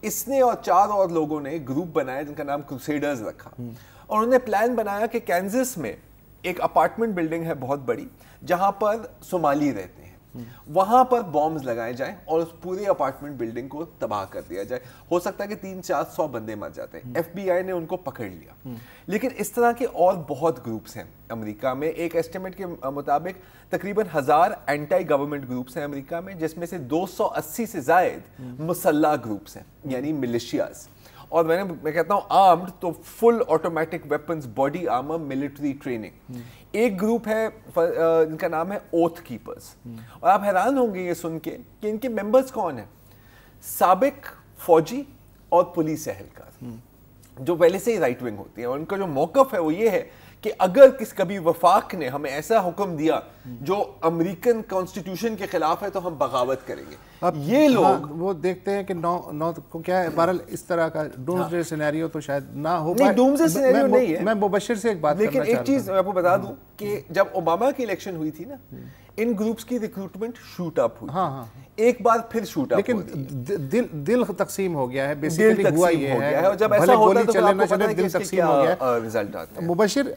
اس نے اور 4 اور لوگوں نے گروپ بنایا جن کا نام کروسیڈرز رکھا, اور انہوں نے پلان بنایا کہ کینزس میں ایک اپارٹمنٹ بلڈنگ ہے بہت بڑی جہاں پر صومالی رہتے ہیں, وہاں پر بامز لگائے جائیں اور اس پورے اپارٹمنٹ بلڈنگ کو تباہ کر دیا جائے. ہو سکتا ہے کہ 300-400 بندے مر جاتے ہیں. ایف بی آئی نے ان کو پکڑ لیا. لیکن اس طرح کے اور بہت گروپس ہیں امریکہ میں. ایک ایسٹیمیٹ کے مطابق تقریباً 1000 اینٹائی گورنمنٹ گروپس ہیں امریکہ میں, جس میں سے 280 سے زائد مسلح گروپس ہیں, یعنی ملیشیاز. اور میں کہتا ہوں آرمڈ تو full automatic weapons, body armour, military training. ایک گروپ ہے جن کا نام ہے اوتھ کیپرز, اور آپ حیران ہوں گے یہ سن کے کہ ان کے ممبرز کون ہیں, سابق فوجی اور پولیس اہلکار جو پہلے سے ہی رائٹ ونگ ہوتی ہیں. اور ان کا جو موقف ہے وہ یہ ہے کہ اگر کبھی وفاق نے ہمیں ایسا حکم دیا جو امریکن کانسٹیٹیوشن کے خلاف ہے تو ہم بغاوت کریں گے. یہ لوگ وہ دیکھتے ہیں کہ 9 کو کیا ہے, بہرحال اس طرح کا ڈومسڈے سینیریو تو شاید نہ ہو پائے. ڈومسڈے سینیریو نہیں ہے. میں مبشر سے ایک بات کرنا چاہتا ہوں, لیکن ایک چیز میں آپ کو بتا دوں کہ جب اوباما کی الیکشن ہوئی تھی نا, ان گروپس کی ریکروٹمنٹ شوٹ اپ ہوئی, ایک بار پھر شوٹ اپ, لیکن دل تقسیم ہو گیا ہے, بیسیکلی ہوا یہ ہے, اور جب ایسا ہوتا ہے تو چلے آپ نہ کو پتہ چلے ہے کہ دل اس کے تقسیم ہو گیا کیا رزلٹ آتے ہیں. مبشر,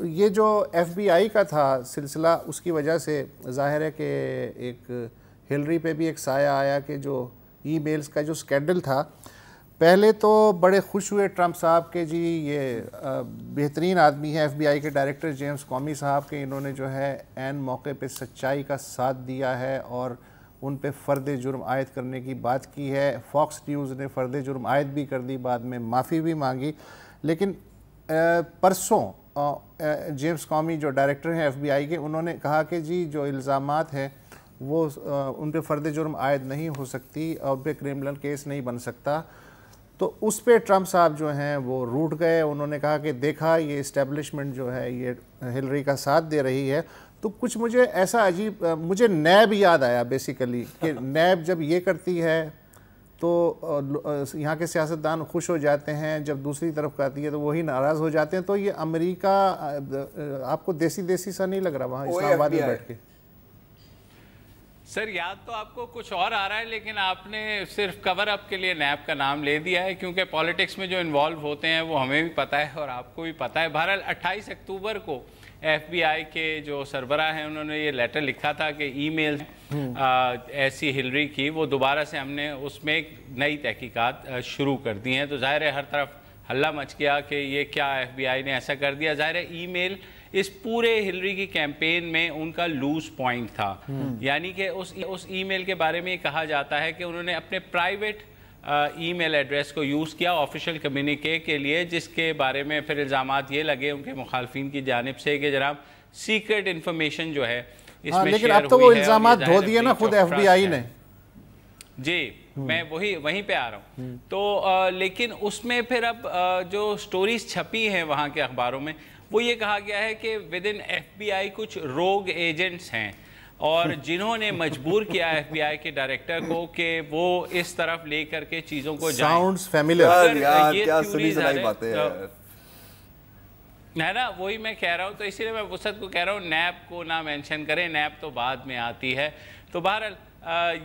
یہ جو ایف بی آئی کا تھا سلسلہ, اس کی وجہ سے ظاہر ہے کہ ایک ہلری پہ بھی ایک سایہ آیا کہ جو ای میلز کا جو اسکینڈل تھا, پہلے تو بڑے خوش ہوئے ٹرمپ صاحب کے جی یہ بہترین آدمی ہے ایف بی آئی کے ڈائریکٹر جیمز کومی صاحب کے, انہوں نے جو ہے عین موقع پہ سچائی کا ساتھ دیا ہے اور ان پہ فرد جرم عائد کرنے کی بات کی ہے. فاکس نیوز نے فرد جرم عائد بھی کر دی, بعد میں معافی بھی مانگی. لیکن پرسوں جیمز کومی جو ڈائریکٹر ہیں ایف بی آئی کے, انہوں نے کہا کہ جی جو الزامات ہیں وہ ان پہ فرد جرم عائد نہیں ہو سکتی اور پہ کرمنل کیس نہیں بن سکتا. تو اس پہ ٹرمپ صاحب جو ہیں وہ روٹ گئے, انہوں نے کہا کہ دیکھا یہ اسٹیبلشمنٹ جو ہے یہ ہلری کا ساتھ دے رہی ہے. تو کچھ مجھے ایسا عجیب, مجھے نیب یاد آیا بیسیکلی کہ نیب جب یہ کرتی ہے تو یہاں کے سیاستدان خوش ہو جاتے ہیں, جب دوسری طرف کرتی ہے تو وہی ناراض ہو جاتے ہیں. تو یہ امریکہ آپ کو دیسی سا نہیں لگ رہا وہاں اسلام آباد میں بیٹھ کے؟ سر یاد تو آپ کو کچھ اور آ رہا ہے, لیکن آپ نے صرف کور اپ کے لیے نیب کا نام لے دیا ہے, کیونکہ پالیٹکس میں جو انوالو ہوتے ہیں وہ ہمیں بھی پتہ ہے اور آپ کو بھی پتہ ہے. بہرحال 28 اکتوبر کو ایف بی آئی کے جو سربراہ ہیں انہوں نے یہ لیٹر لکھا تھا کہ ای میل ایسی ہلری کی, وہ دوبارہ سے ہم نے اس میں ایک نئی تحقیقات شروع کر دی ہیں. تو ظاہر ہے ہر طرف ہلہ مچ گیا کہ یہ کیا ایف بی آئی نے ایسا کر دیا. ظاہر ہے ای میل اس پورے ہلری کی کیمپین میں ان کا لوز پوائنٹ تھا, یعنی کہ اس ای میل کے بارے میں یہ کہا جاتا ہے کہ انہوں نے اپنے پرائیویٹ ای میل ایڈریس کو یوز کیا آفیشیل کمیونیکے کے لیے, جس کے بارے میں پھر الزامات یہ لگے ان کے مخالفین کی جانب سے کہ جناب سیکرٹ انفارمیشن جو ہے اس میں لیکن اب تو وہ الزامات دھو دیے نا خود ایف بی آئی نے. جی میں وہیں پہ آ رہا ہوں. تو لیکن اس میں پھر اب جو سٹوریز چھپی ہیں وہاں کے اخباروں میں, وہ یہ کہا گیا ہے کہ ود ان ایف بی آئی کچھ روگ ایجنٹس ہیں اور جنہوں نے مجبور کیا ایف بی آئی کے ڈائریکٹر کو کہ وہ اس طرف لے کر کے چیزوں کو جائیں. ساؤنڈز فیملیئر کیا سنی سنائی باتیں ہے نا, وہی میں کہہ رہا ہوں. تو اسی لیے میں وسعت کو کہہ رہا ہوں نیب کو نہ مینشن کریں, نیب تو بعد میں آتی ہے. تو بہرحال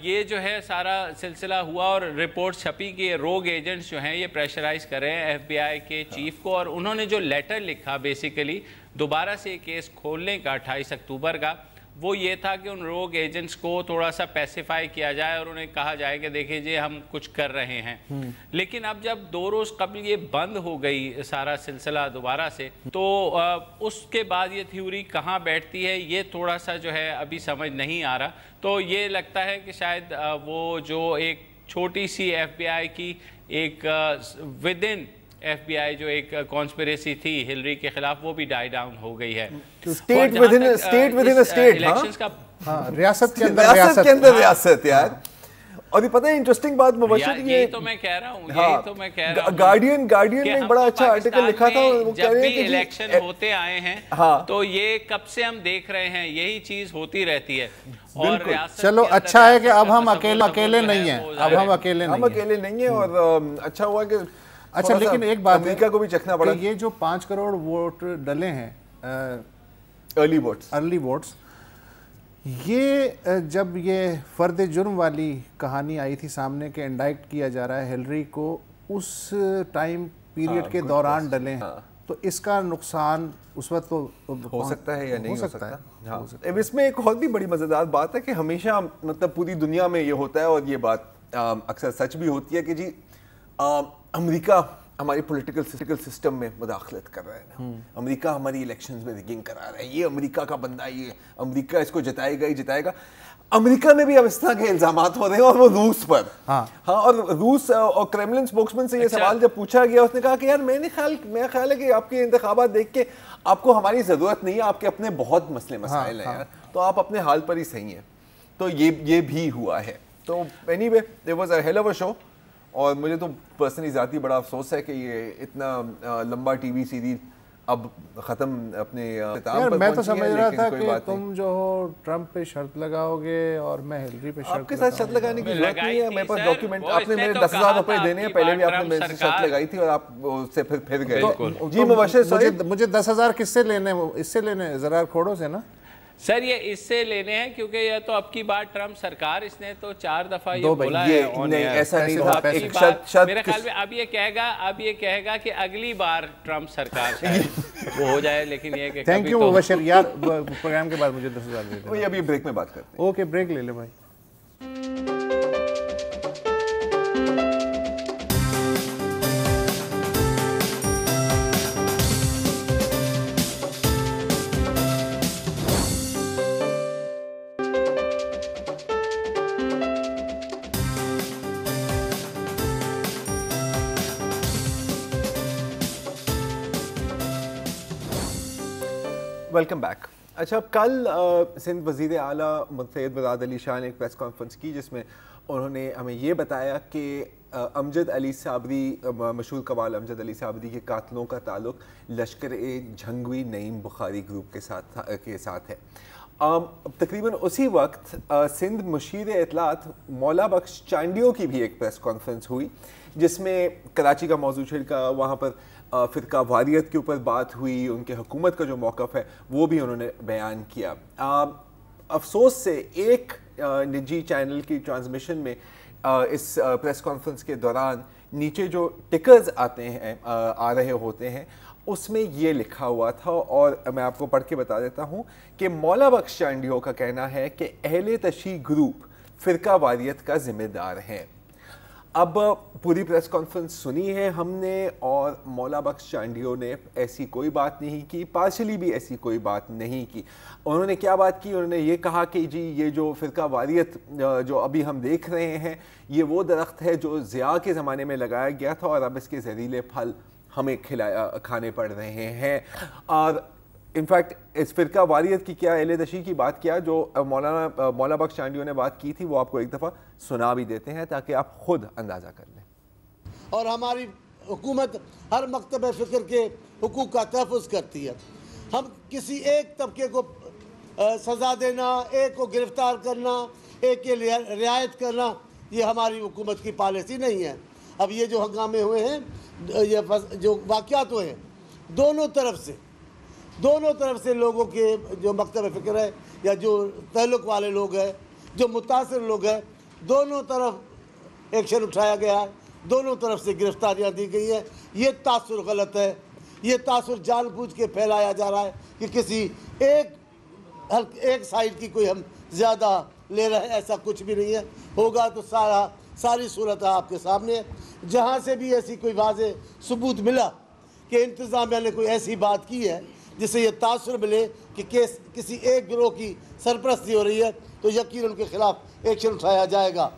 یہ جو ہے سارا سلسلہ ہوا اور رپورٹ چھپی کہ روگ ایجنٹس جو ہیں یہ پریشرائز کر رہے ہیں ایف بی آئی کے چیف کو, اور انہوں نے جو لیٹر لکھا بیسیکلی دوبارہ سے کیس کھولنے کا 28 اکتوبر کا, وہ یہ تھا کہ ان روگ ایجنٹس کو تھوڑا سا پیسیفائی کیا جائے اور انہیں کہا جائے کہ دیکھیں جی ہم کچھ کر رہے ہیں. لیکن اب جب 2 روز قبل یہ بند ہو گئی سارا سلسلہ دوبارہ سے, تو اس کے بعد یہ تھیوری کہاں بیٹھتی ہے یہ تھوڑا سا جو ہے ابھی سمجھ نہیں آ رہا. تو یہ لگتا ہے کہ شاید وہ جو ایک چھوٹی سی ایف بی آئی کی ایک ود ان ایف بی آئی جو ایک کانسپریسی تھی ہلری کے خلاف, وہ بھی ڈائی ڈاؤن ہو گئی ہے. اسٹیٹ ود ان اسٹیٹ, ریاست کے اندر ریاست یار. اور یہ پتہ ہے انٹرسٹنگ بات مبشر, یہی تو میں کہہ رہا ہوں, گارڈین نے ایک بڑا اچھا آرٹیکل لکھا تھا, وہ کہہ رہے ہیں کہ الیکشن ہوتے آئے ہیں تو یہ کب سے ہم دیکھ رہے ہیں یہی چیز ہوتی رہتی ہے. اور چلو اچھا ہے کہ اب ہم اکیلے نہیں ہیں, اب ہم اکیلے نہیں ہیں, اور اچھا ہوا کہ اچھا. لیکن ایک بات امریکہ کو بھی چکھنا پڑا, یہ جو 5 کروڑ ووٹ ڈلے ہیں ارلی ووٹس, یہ جب یہ فرد جرم والی کہانی آئی تھی سامنے کہ انڈائکٹ کیا جا رہا ہے ہلری کو, اس ٹائم پیریڈ کے دوران ڈلے ہیں, تو اس کا نقصان اس وقت تو ہو سکتا ہے یا نہیں ہو سکتا. اس میں ایک اور بھی بڑی مزیدار بات ہے کہ ہمیشہ مطلب پوری دنیا میں یہ ہوتا ہے, اور یہ بات اکثر سچ بھی ہوتی ہے کہ جی امریکہ ہماری پولیٹیکل سسٹم میں مداخلت کر رہا ہے نا, امریکہ ہماری الیکشنز میں ریگنگ کرا رہا ہے, یہ امریکہ کا بندہ, یہ امریکہ اس کو جتائے گا ہی جتائے گا. امریکہ میں بھی اب اس طرح کے الزامات ہو رہے ہیں, اور وہ روس پر. اور روس اور کریملن اسپوکسمین سے یہ سوال جب پوچھا گیا, اس نے کہا کہ یار میرا خیال ہے کہ آپ کے انتخابات دیکھ کے آپ کو ہماری ضرورت نہیں ہے, آپ کے اپنے بہت مسئلے مسائل ہیں یار, تو آپ اپنے حال پر ہی صحیح ہیں. تو یہ بھی ہوا ہے. تو anyway there was a hell of a show, اور مجھے تو پرسنلی ذاتی بڑا افسوس ہے کہ یہ اتنا لمبا ٹی وی سیریز اب ختم اپنے اختتام پر. میں تو سمجھ رہا تھا کہ تم جو ہو ٹرمپ پہ شرط لگاؤ گے اور میں ہلری پہ شرط. آپ کے ساتھ شرط لگانے کی ضرورت نہیں ہے, میرے پاس ڈاکیومنٹ, آپ نے میرے 10,000 روپے دینے ہیں, پہلے بھی آپ نے میرے سے شرط لگائی تھی اور آپ اس سے پھر گئے. جی مبشر, مجھے 10,000 کس سے لینے, اس سے لینے زرار کھوڑوں سے نا. सर ये इससे लेने हैं क्योंकि ये तो अब की बार ट्रम्प सरकार, इसने तो 4 दफा ये बोला है नहीं, ऐसा नहीं था। मेरे ख्याल में अब ये कहेगा कि अगली बार ट्रम्प सरकार वो हो जाए, लेकिन ये कि थैंक यू मुबशर यार, प्रोग्राम के बाद मुझे 10,000 दे दो। अभी ब्रेक में बात करते हैं। ओके ब्रेक ले ले भाई। Welcome back. अच्छा, कल सिंध वज़ीर आला मुंतज़र मुराद अली शाह ने एक प्रेस कॉन्फ्रेंस की जिसमें उन्होंने हमें ये बताया कि अमजद अली साबरी, मशहूर कवाल अमजद अली साबरी के कातलों का ताल्लुक लश्कर ए झंगवी नईम बुखारी ग्रुप के साथ है। तकरीबन उसी वक्त सिंध मुशीर इतलात मौला बख्श चांडियों की भी एक प्रेस कॉन्फ्रेंस हुई जिसमें कराची का मौजू छिड़का, वहाँ पर फ़िरका वारियत के ऊपर बात हुई, उनके हुकूमत का जो मौक़िफ़ है वो भी उन्होंने बयान किया। अफसोस से एक निजी चैनल की ट्रांसमिशन में इस प्रेस कॉन्फ्रेंस के दौरान नीचे जो टिकर्स आते हैं आ रहे होते हैं उसमें ये लिखा हुआ था, और मैं आपको पढ़ के बता देता हूँ कि मौला बख्श चांडियों का कहना है कि अहले तशी ग्रुप फ़िरका वारियत का ज़िम्मेदार हैं। अब पूरी प्रेस कॉन्फ्रेंस सुनी है हमने और मौला बख्श चांडियों ने ऐसी कोई बात नहीं की, पार्शली भी ऐसी कोई बात नहीं की। उन्होंने क्या बात की, उन्होंने ये कहा कि जी ये जो फ़िरका वारियत जो अभी हम देख रहे हैं ये वो दरख्त है जो ज़िया के ज़माने में लगाया गया था और अब इसके जहरीले फल हमें खाने पड़ रहे हैं। और इनफैक्ट इस फ़िरका वारियत की क्या अहले तशी की बात किया जो मौला बख्श चांडियों ने बात की थी वो आपको एक दफ़ा सुना भी देते हैं ताकि आप खुद अंदाज़ा कर लें। और हमारी हुकूमत हर मकतब फ़िक्र के हुकूक का तहफ़्फ़ुज़ करती है। हम किसी एक तबके को सज़ा देना, एक को गिरफ़्तार करना, एक के लिए रियायत करना, ये हमारी हुकूमत की पॉलिसी नहीं है। अब ये जो हंगामे हुए हैं, ये जो वाक़यात हुए हैं, दोनों तरफ से लोगों के जो मकतब फ़िक्र है या जो तल्लुक़ वाले लोग हैं, जो मुतासिर लोग हैं, दोनों तरफ एक्शन उठाया गया है, दोनों तरफ से गिरफ्तारियां दी गई हैं। ये तासुर गलत है, ये तासुर जानबूझ के फैलाया जा रहा है कि किसी एक साइड की कोई हम ज़्यादा ले रहे हैं, ऐसा कुछ भी नहीं है। होगा तो सारी सूरत आपके सामने है। जहाँ से भी ऐसी कोई वाज़े सबूत मिला कि इंतज़ामिया ने कोई ऐसी बात की है जिससे ये तासुर मिले कि किसी एक गिरोह की सरपरस्ती हो रही है, तो यकीन उनके खिलाफ एक्शन उठाया जाएगा।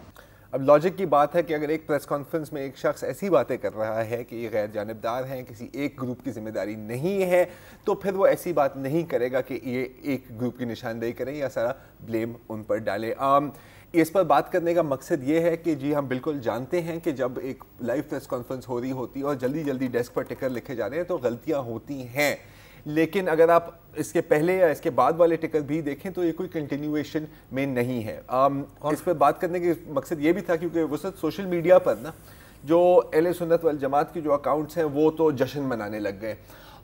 अब लॉजिक की बात है कि अगर एक प्रेस कॉन्फ्रेंस में एक शख्स ऐसी बातें कर रहा है कि ये गैर जानिबदार हैं, किसी एक ग्रुप की जिम्मेदारी नहीं है, तो फिर वो ऐसी बात नहीं करेगा कि ये एक ग्रुप की निशानदेही करें या सारा ब्लेम उन पर डालें। इस पर बात करने का मकसद ये है कि जी हम बिल्कुल जानते हैं कि जब एक लाइव प्रेस कॉन्फ्रेंस हो रही होती है और जल्दी जल्दी डेस्क पर टिकर लिखे जा रहे हैं तो गलतियाँ होती हैं, लेकिन अगर आप इसके पहले या इसके बाद वाले टिकट भी देखें तो ये कोई कंटिन्यूएशन में नहीं है। इस पर बात करने के मकसद ये भी था क्योंकि वसत सोशल मीडिया पर ना जो अहले सुन्नत वल जमात की जो अकाउंट्स हैं वो तो जश्न मनाने लग गए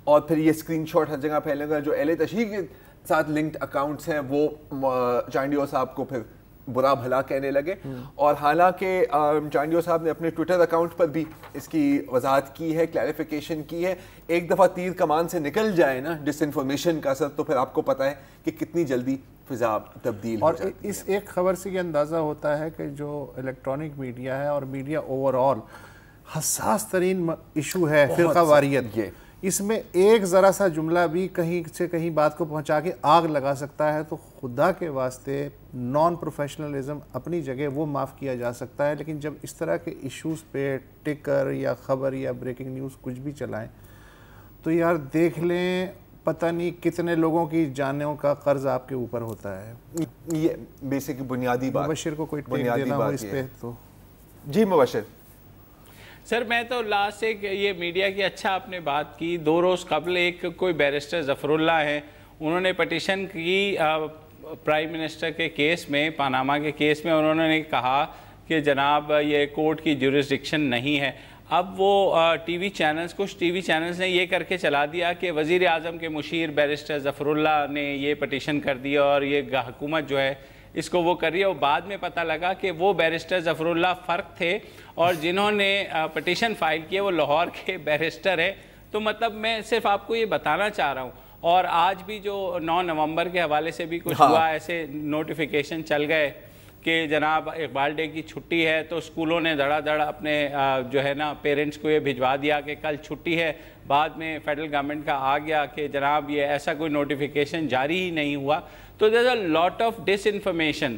और फिर ये स्क्रीनशॉट हर जगह फैलेगा। जो अहले तशहीह के साथ लिंक्ड अकाउंट्स हैं वो चांडियों साहब को फिर बुरा भला कहने लगे, और हालांकि चांडियों साहब ने अपने ट्विटर अकाउंट पर भी इसकी वजाहत की है, क्लैरिफिकेशन की है। एक दफ़ा तीर कमान से निकल जाए ना डिसइंफॉर्मेशन का असर, तो फिर आपको पता है कि कितनी जल्दी फिजा तब्दील हो जाती है। और इस एक खबर से ये अंदाज़ा होता है कि जो इलेक्ट्रॉनिक मीडिया है और मीडिया ओवरऑल हसास तरीन इशू है फ़िरका वारियत, इसमें एक ज़रा सा जुमला भी कहीं से कहीं बात को पहुंचा के आग लगा सकता है। तो खुदा के वास्ते नॉन प्रोफेशनलिज्म अपनी जगह वो माफ़ किया जा सकता है, लेकिन जब इस तरह के इश्यूज़ पे टिकर या ख़बर या ब्रेकिंग न्यूज़ कुछ भी चलाएं तो यार देख लें पता नहीं कितने लोगों की जानों का कर्ज आपके ऊपर होता है। ये बेसिक बुनियादी बात। मुबशिर को कोई टेक देना हो इस पे तो। जी मुबशिर। सर मैं तो लास्ट एक ये मीडिया की अच्छा आपने बात की, 2 रोज़ कबल एक कोई बैरिस्टर ज़फ़रुल्लाह हैं, उन्होंने पटिशन की प्राइम मिनिस्टर के केस में, पनामा के केस में, उन्होंने कहा कि जनाब ये कोर्ट की जुरिस्डिक्शन नहीं है। اب وہ ٹی وی چینلز کچھ ٹی وی چینلز نے یہ کر کے چلا دیا کہ وزیر اعظم کے مشیر بیرسٹر ظفر اللہ نے یہ پٹیشن کر دیا اور یہ حکومت جو ہے اس کو وہ کر رہی ہے. اور بعد میں پتہ لگا کہ وہ بیرسٹر ظفر اللہ فرق تھے اور جنہوں نے پٹیشن فائل کیا وہ لاہور کے بیرسٹر ہے. تو مطلب میں صرف آپ کو یہ بتانا چاہ رہا ہوں. اور آج بھی جو 9 نومبر کے حوالے سے بھی کچھ ہوا, ایسے نوٹیفیکیشن چل گئے کہ جناب اقبال ڈے کی چھٹی ہے, تو اسکولوں نے دھڑا دھڑ اپنے جو ہے نا پیرنٹس کو یہ بھجوا دیا کہ کل چھٹی ہے. بعد میں فیڈرل گورنمنٹ کا آ گیا کہ جناب یہ ایسا کوئی نوٹیفیکیشن جاری ہی نہیں ہوا. تو دیر از اے لاٹ آف ڈس انفارمیشن,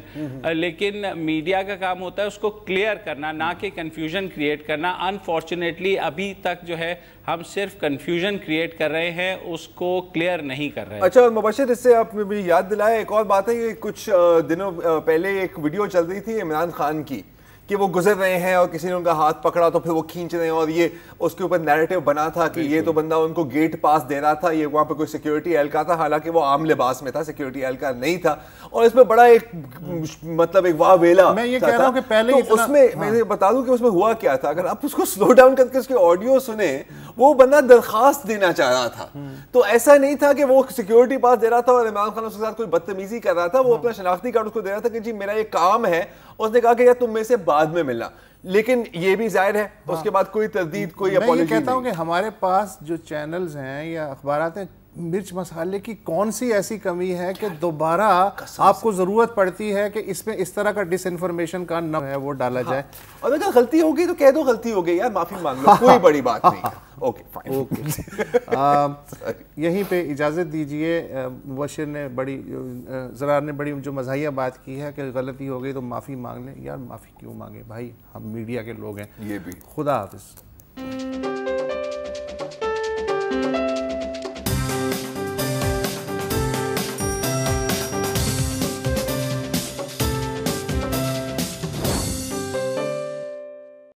لیکن میڈیا کا کام ہوتا ہے اس کو کلیئر کرنا, نہ کہ کنفیوژن کریٹ کرنا. انفارچونیٹلی ابھی تک جو ہے ہم صرف کنفیوژن کریٹ کر رہے ہیں, اس کو کلیئر نہیں کر رہے. اچھا مبشر, اس سے آپ نے بھی یاد دلایا ایک اور بات ہے کہ کچھ دنوں پہلے ایک ویڈیو چل رہی تھی عمران خان کی کہ وہ گزر رہے ہیں اور کسی نے ان کا ہاتھ پکڑا تو پھر وہ کھینچ رہے ہیں, اور یہ اس کے اوپر نیریٹو بنا تھا کہ یہ تو بندہ ان کو گیٹ پاس دے رہا تھا, یہ وہاں پہ کوئی سیکیورٹی اہلکار تھا, حالانکہ وہ عام لباس میں تھا, سیکیورٹی اہلکار نہیں تھا. اور اس میں بڑا ایک مطلب ایک واہ ویلا, میں یہ کہہ رہا ہوں کہ پہلے اس میں میں بتا دوں کہ اس میں ہوا کیا تھا. اگر آپ اس کو سلو ڈاؤن کر کے اس کے آڈیو سنیں, وہ بندہ درخواست دینا چاہ رہا تھا. تو ایسا نہیں تھا کہ وہ سیکیورٹی پاس دے رہا تھا اور عمران خان اس کے ساتھ کوئی بدتمیزی کر رہا تھا. وہ اپنا شناختی کارڈ اس کو دے رہا تھا کہ جی میرا یہ کام ہے, اور اس نے کہا کہ یار تم میں سے بعد میں ملنا. لیکن یہ بھی ظاہر ہے اس کے بعد کوئی تردید, کوئی اپالوجی نہیں. میں یہ کہتا ہوں کہ ہمارے پاس جو چینلز ہیں یا اخبارات ہیں, مرچ مسالے کی کون سی ایسی کمی ہے کہ دوبارہ آپ کو ضرورت پڑتی ہے کہ اس میں اس طرح کا ڈس انفارمیشن کا نہ ہے وہ ڈالا جائے. اور اگر غلطی ہوگی تو کہہ دو غلطی ہو گئی یار, معافی مانگ لو, کوئی بڑی بات نہیں. Okay fine. یہیں پہ اجازت دیجئے, مبشر نے بڑی زرار نے بڑی جو مزاحیہ بات کی ہے کہ غلطی ہو گئی تو معافی مانگ لیں. یار معافی کیوں مانگے بھائی, ہم میڈیا کے لوگ ہیں. یہ بھی. خدا حافظ.